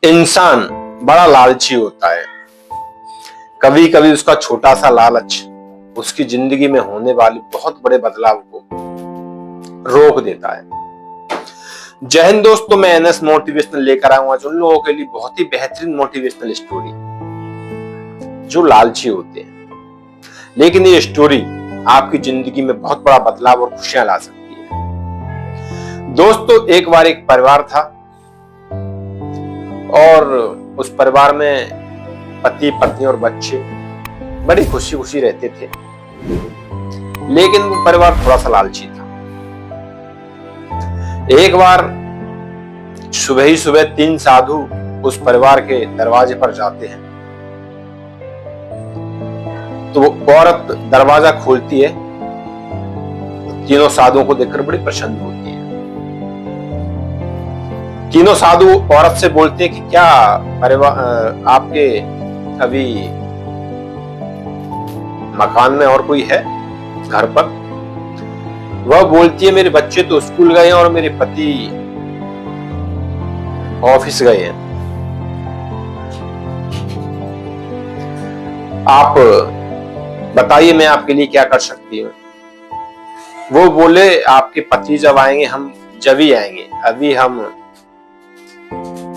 इंसान बड़ा लालची होता है। कभी कभी उसका छोटा सा लालच उसकी जिंदगी में होने वाले बहुत बड़े बदलाव को रोक देता है। जय हिंद दोस्तों, मैं एनएस मोटिवेशनल लेकर आऊंगा उन लोगों के लिए बहुत ही बेहतरीन मोटिवेशनल स्टोरी जो लालची होते हैं, लेकिन ये स्टोरी आपकी जिंदगी में बहुत बड़ा बदलाव और खुशियां ला सकती है। दोस्तों, एक बार एक परिवार था और उस परिवार में पति पत्नी और बच्चे बड़ी खुशी खुशी रहते थे, लेकिन वो परिवार थोड़ा सा लालची था। एक बार सुबह ही सुबह 3 साधु उस परिवार के दरवाजे पर जाते हैं, तो वो औरत दरवाजा खोलती है, तीनों साधुओं को देखकर बड़ी प्रसन्न होती है। तीनों साधु औरत से बोलते हैं कि क्या परिवार आपके अभी मकान में और कोई है घर पर? वह बोलती है मेरे बच्चे तो स्कूल गए हैं और मेरे पति ऑफिस गए हैं। आप बताइए मैं आपके लिए क्या कर सकती हूँ? वो बोले आपके पति जब आएंगे हम जब ही आएंगे, अभी हम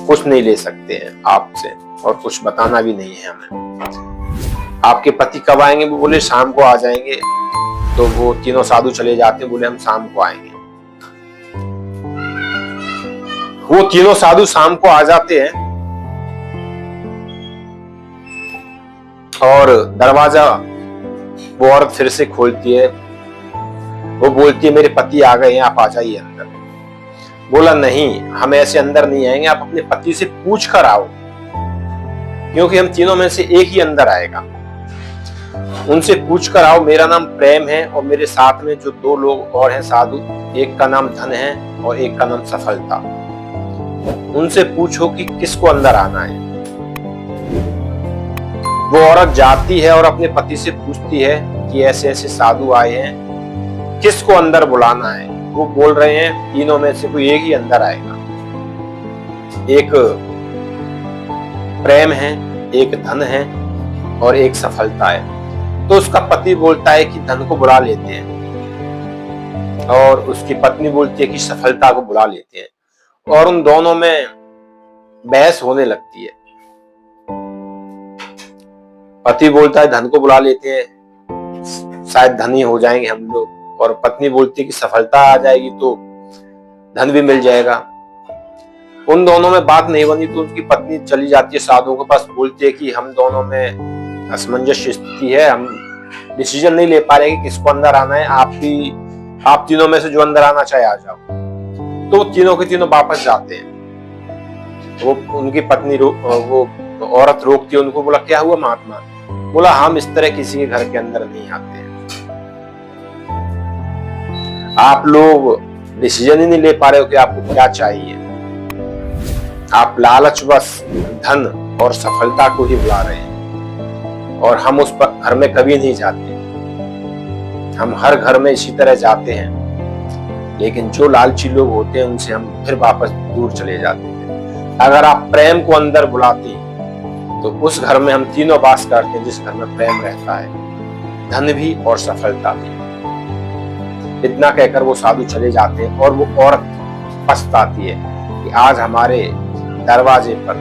कुछ नहीं ले सकते हैं आपसे और कुछ बताना भी नहीं है हमें। आपके पति कब आएंगे? वो बोले शाम को आ जाएंगे। तो वो तीनों साधु चले जाते, बोले हम शाम को आएंगे। वो तीनों साधु शाम को आ जाते हैं और दरवाजा वो औरत फिर से खोलती है। वो बोलती है मेरे पति आ गए हैं, आप आ जाइए अंदर। बोला नहीं, हम ऐसे अंदर नहीं आएंगे, आप अपने पति से पूछ कर आओ, क्योंकि हम तीनों में से एक ही अंदर आएगा। उनसे पूछ कर आओ, मेरा नाम प्रेम है और मेरे साथ में जो 2 लोग और हैं साधु, एक का नाम धन है और एक का नाम सफलता। उनसे पूछो कि किसको अंदर आना है। वो औरत जाती है और अपने पति से पूछती है कि ऐसे ऐसे साधु आए हैं, किसको अंदर बुलाना है? वो बोल रहे हैं तीनों में से कोई एक ही अंदर आएगा। एक प्रेम है, एक धन है और एक सफलता है। तो उसका पति बोलता है कि धन को बुला लेते हैं और उसकी पत्नी बोलती है कि सफलता को बुला लेते हैं, और उन दोनों में बहस होने लगती है। पति बोलता है धन को बुला लेते हैं, शायद धनी हो जाएंगे हम लोग, और पत्नी बोलती है कि सफलता आ जाएगी तो धन भी मिल जाएगा। उन दोनों में बात नहीं बनी तो उनकी पत्नी चली जाती है साधुओं के पास, बोलती है कि हम दोनों में असमंजस स्थिति है, हम डिसीजन नहीं ले पा रहे कि किसको अंदर आना है। आप तीनों में से जो अंदर आना चाहे आ जाओ। तो वो तीनों के तीनों वापस जाते हैं। वो उनकी पत्नी वो औरत रोकती है उनको, बोला क्या हुआ महात्मा? बोला हम इस तरह किसी के घर के अंदर नहीं आते हैं, आप लोग डिसीजन ही नहीं ले पा रहे हो कि आपको क्या चाहिए। आप लालचवश धन और सफलता को ही बुला रहे हैं, और हम उस घर में कभी नहीं जाते। हम हर घर में इसी तरह जाते हैं, लेकिन जो लालची लोग होते हैं उनसे हम फिर वापस दूर चले जाते हैं। अगर आप प्रेम को अंदर बुलाते तो उस घर में हम तीनों वास करते हैं, जिस घर में प्रेम रहता है, धन भी और सफलता भी। इतना कहकर वो साधु चले जाते हैं और वो औरत पछताती है कि आज हमारे दरवाजे पर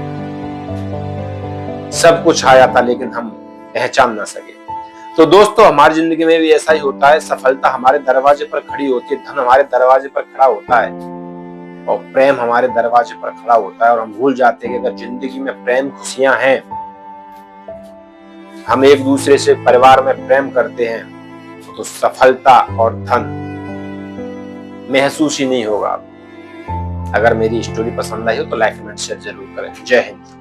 सब कुछ आया था, लेकिन हम पहचान ना सके। तो दोस्तों, हमारी जिंदगी में भी ऐसा ही होता है। सफलता हमारे दरवाजे पर खड़ी होती है, धन हमारे दरवाजे पर खड़ा होता है और प्रेम हमारे दरवाजे पर खड़ा होता है, और हम भूल जाते हैं कि अगर जिंदगी में प्रेम खुशियां हैं, हम एक दूसरे से परिवार में प्रेम करते हैं, तो सफलता और धन महसूस ही नहीं होगा। अगर मेरी स्टोरी पसंद आई हो तो लाइक कमेंट शेयर जरूर करें। जय हिंद।